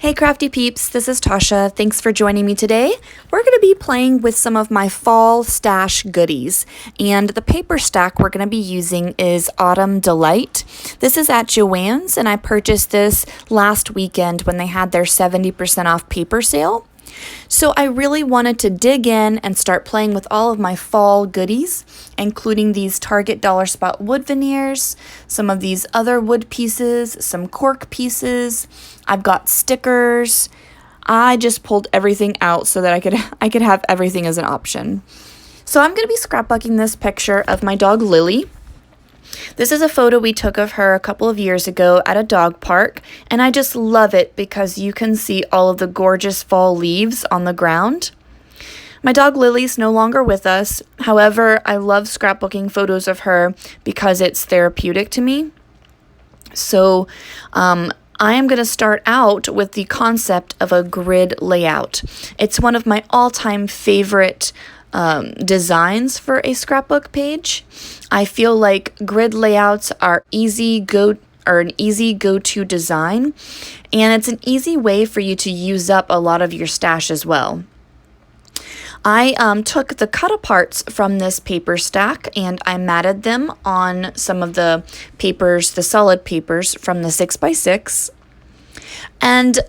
Hey crafty peeps, this is Tasha. Thanks for joining me today. We're going to be playing with some of my fall stash goodies, and the paper stack we're going to be using is Autumn Delight. This is at Joann's, and I purchased this last weekend when they had their 70% off paper sale. So I really wanted to dig in and start playing with all of my fall goodies, including these Target Dollar Spot wood veneers, some of these other wood pieces, some cork pieces. I've got stickers. I just pulled everything out so that I could have everything as an option. So I'm going to be scrapbooking this picture of my dog Lily. This is a photo we took of her a couple of years ago at a dog park, and I just love it because you can see all of the gorgeous fall leaves on the ground. My dog Lily's no longer with us. However, I love scrapbooking photos of her because it's therapeutic to me. So, I am going to start out with the concept of a grid layout. It's one of my all-time favorite designs for a scrapbook page. I feel like grid layouts are an easy go-to design, and it's an easy way for you to use up a lot of your stash as well. I took the cut-aparts from this paper stack and I matted them on some of the papers, the solid papers from the 6x6. And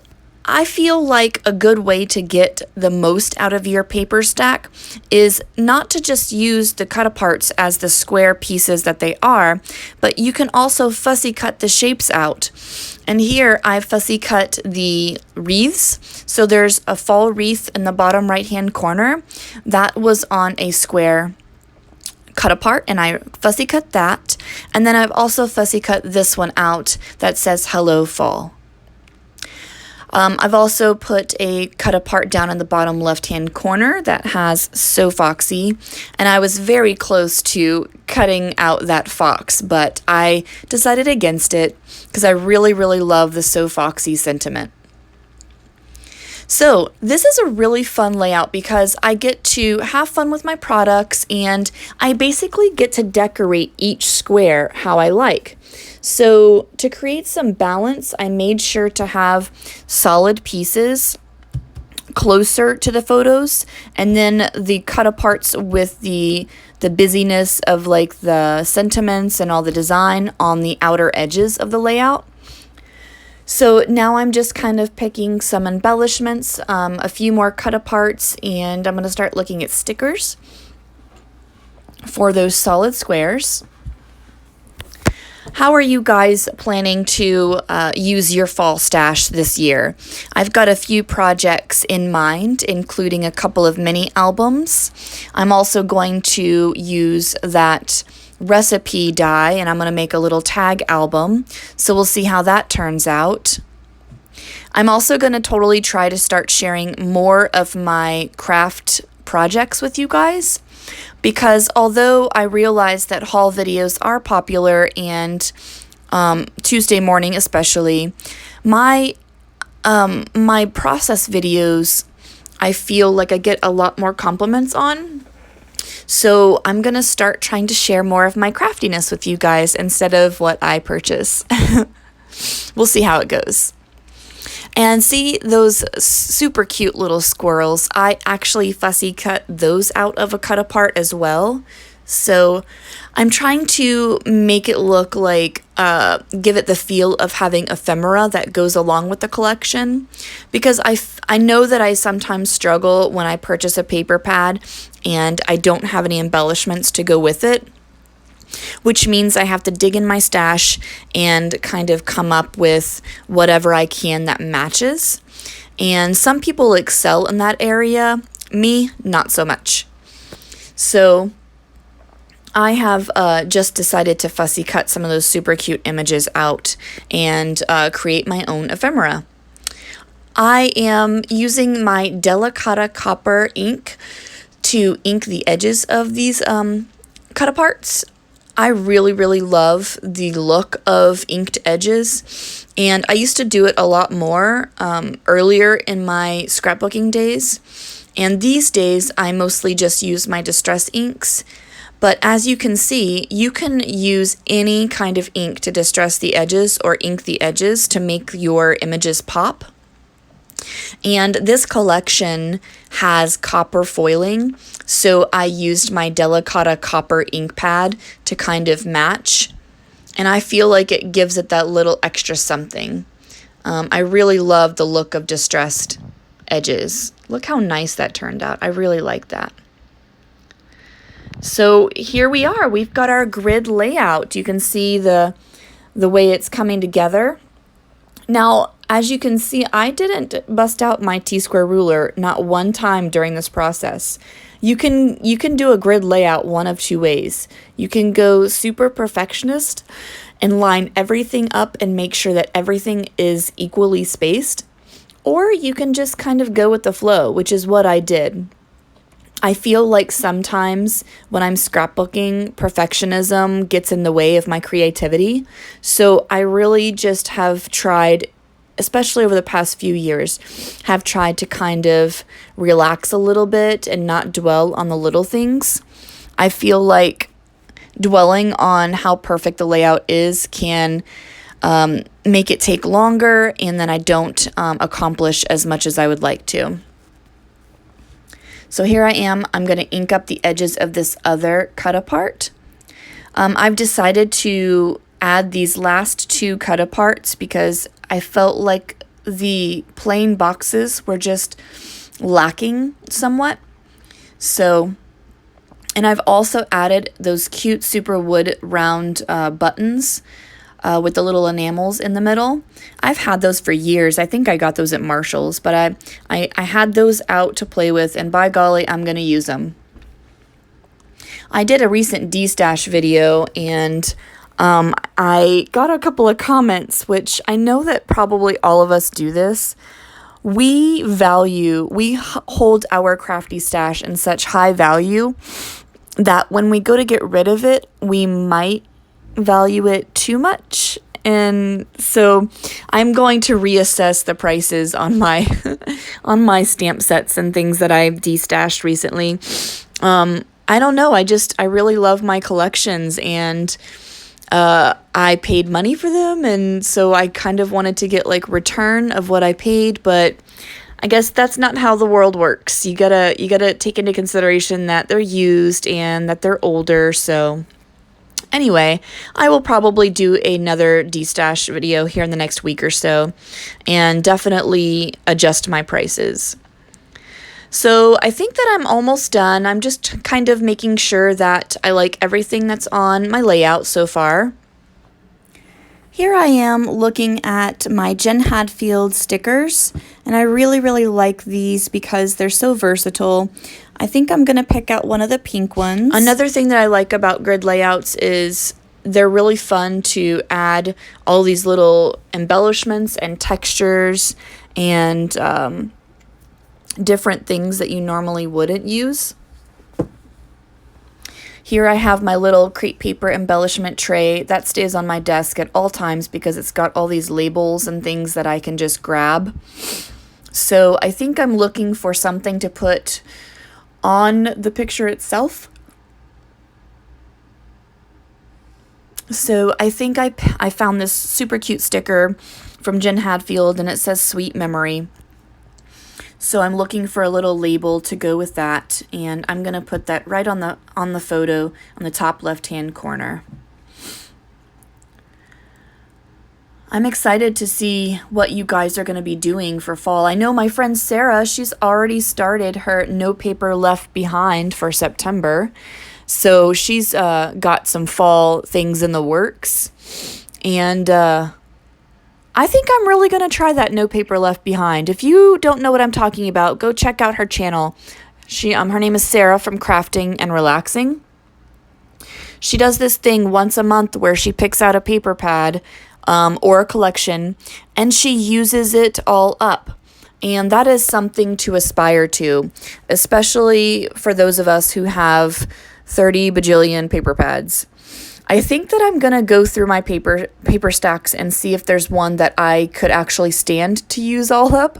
I feel like a good way to get the most out of your paper stack is not to just use the cut-aparts as the square pieces that they are, but you can also fussy cut the shapes out. And here I fussy cut the wreaths. So there's a fall wreath in the bottom right-hand corner. That was on a square cut-apart, and I fussy cut that. And then I've also fussy cut this one out that says Hello Fall. I've also put a cut apart down in the bottom left-hand corner that has So Foxy, and I was very close to cutting out that fox, but I decided against it because I really love the So Foxy sentiment. So this is a really fun layout because I get to have fun with my products and I basically get to decorate each square how I like. So to create some balance, I made sure to have solid pieces closer to the photos, and then the cut-aparts with the busyness of like the sentiments and all the design on the outer edges of the layout. So now I'm just kind of picking some embellishments, a few more cut-aparts, and I'm going to start looking at stickers for those solid squares. How are you guys planning to use your fall stash this year? I've got a few projects in mind, including a couple of mini albums. I'm also going to use that recipe die, and I'm going to make a little tag album. So we'll see how that turns out. I'm also going to totally try to start sharing more of my craft projects with you guys, because although I realize that haul videos are popular and Tuesday morning especially, my process videos I feel like I get a lot more compliments on. So I'm going to start trying to share more of my craftiness with you guys instead of what I purchase. We'll see how it goes. And see those super cute little squirrels? I actually fussy cut those out of a cut apart as well. So I'm trying to make it look like, give it the feel of having ephemera that goes along with the collection. Because I know that I sometimes struggle when I purchase a paper pad and I don't have any embellishments to go with it, which means I have to dig in my stash and kind of come up with whatever I can that matches. And some people excel in that area, me, not so much. So I have just decided to fussy cut some of those super cute images out and create my own ephemera. I am using my Delicata Copper ink to ink the edges of these cut-aparts. I really love the look of inked edges, and I used to do it a lot more earlier in my scrapbooking days, and these days I mostly just use my distress inks. But as you can see, you can use any kind of ink to distress the edges or ink the edges to make your images pop. And this collection has copper foiling, so I used my Delicata copper ink pad to kind of match, and I feel like it gives it that little extra something. I really love the look of distressed edges. Look how nice that turned out. I really like that. So here we are. We've got our grid layout. You can see the way it's coming together. Now, as you can see, I didn't bust out my T-square ruler not one time during this process. You can do a grid layout one of two ways. You can go super perfectionist and line everything up and make sure that everything is equally spaced, or you can just kind of go with the flow, which is what I did. I feel like sometimes when I'm scrapbooking, perfectionism gets in the way of my creativity. So I really just have tried, especially over the past few years, have tried to kind of relax a little bit and not dwell on the little things. I feel like dwelling on how perfect the layout is can make it take longer, and then I don't accomplish as much as I would like to. So here I am. I'm going to ink up the edges of this other cut apart. I've decided to add these last two cut aparts because I felt like the plain boxes were just lacking somewhat. So, and I've also added those cute super wood round buttons with the little enamels in the middle. I've had those for years. I think I got those at Marshall's, but I had those out to play with, and by golly, I'm going to use them. I did a recent D-stash video, and I got a couple of comments, which I know that probably all of us do this. We hold our crafty stash in such high value that when we go to get rid of it, we might value it too much. And so I'm going to reassess the prices on my on my stamp sets and things that I de-stashed recently. I don't know, I really love my collections, and I paid money for them, and so I kind of wanted to get like return of what I paid, but I guess that's not how the world works. You gotta take into consideration that they're used and that they're older. So anyway, I will probably do another de-stash video here in the next week or so, and definitely adjust my prices. So I think that I'm almost done. I'm just kind of making sure that I like everything that's on my layout so far. Here I am looking at my Jen Hadfield stickers, and I really, really like these because they're so versatile. I think I'm going to pick out one of the pink ones. Another thing that I like about grid layouts is they're really fun to add all these little embellishments and textures and different things that you normally wouldn't use. Here I have my little crepe paper embellishment tray that stays on my desk at all times because it's got all these labels and things that I can just grab. So I think I'm looking for something to put on the picture itself. So I think I found this super cute sticker from Jen Hadfield, and it says Sweet Memory. So I'm looking for a little label to go with that, and I'm going to put that right on the photo on the top left-hand corner. I'm excited to see what you guys are going to be doing for fall. I know my friend Sarah, she's already started her No Paper Left Behind for September. So she's got some fall things in the works. And I think I'm really going to try that No Paper Left Behind. If you don't know what I'm talking about, go check out her channel. Her name is Sarah from Crafting and Relaxing. She does this thing once a month where she picks out a paper pad or a collection, and she uses it all up. And that is something to aspire to, especially for those of us who have 30 bajillion paper pads. I think that I'm going to go through my paper stacks and see if there's one that I could actually stand to use all up.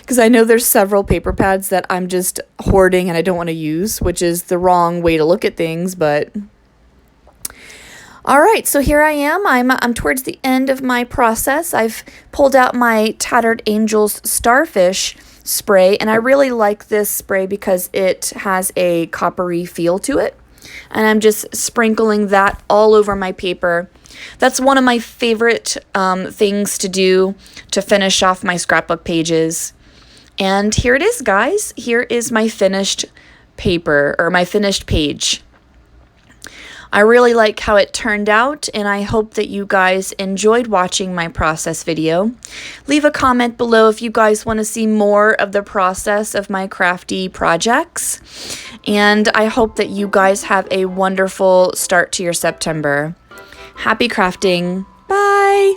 Because I know there's several paper pads that I'm just hoarding and I don't want to use, which is the wrong way to look at things, but All right, so here I am. I'm towards the end of my process. I've pulled out my Tattered Angels Starfish spray, and I really like this spray because it has a coppery feel to it. And I'm just sprinkling that all over my paper. That's one of my favorite things to do to finish off my scrapbook pages. And here it is, guys. Here is my finished paper, or my finished page. I really like how it turned out, and I hope that you guys enjoyed watching my process video. Leave a comment below if you guys want to see more of the process of my crafty projects. And I hope that you guys have a wonderful start to your September. Happy crafting. Bye!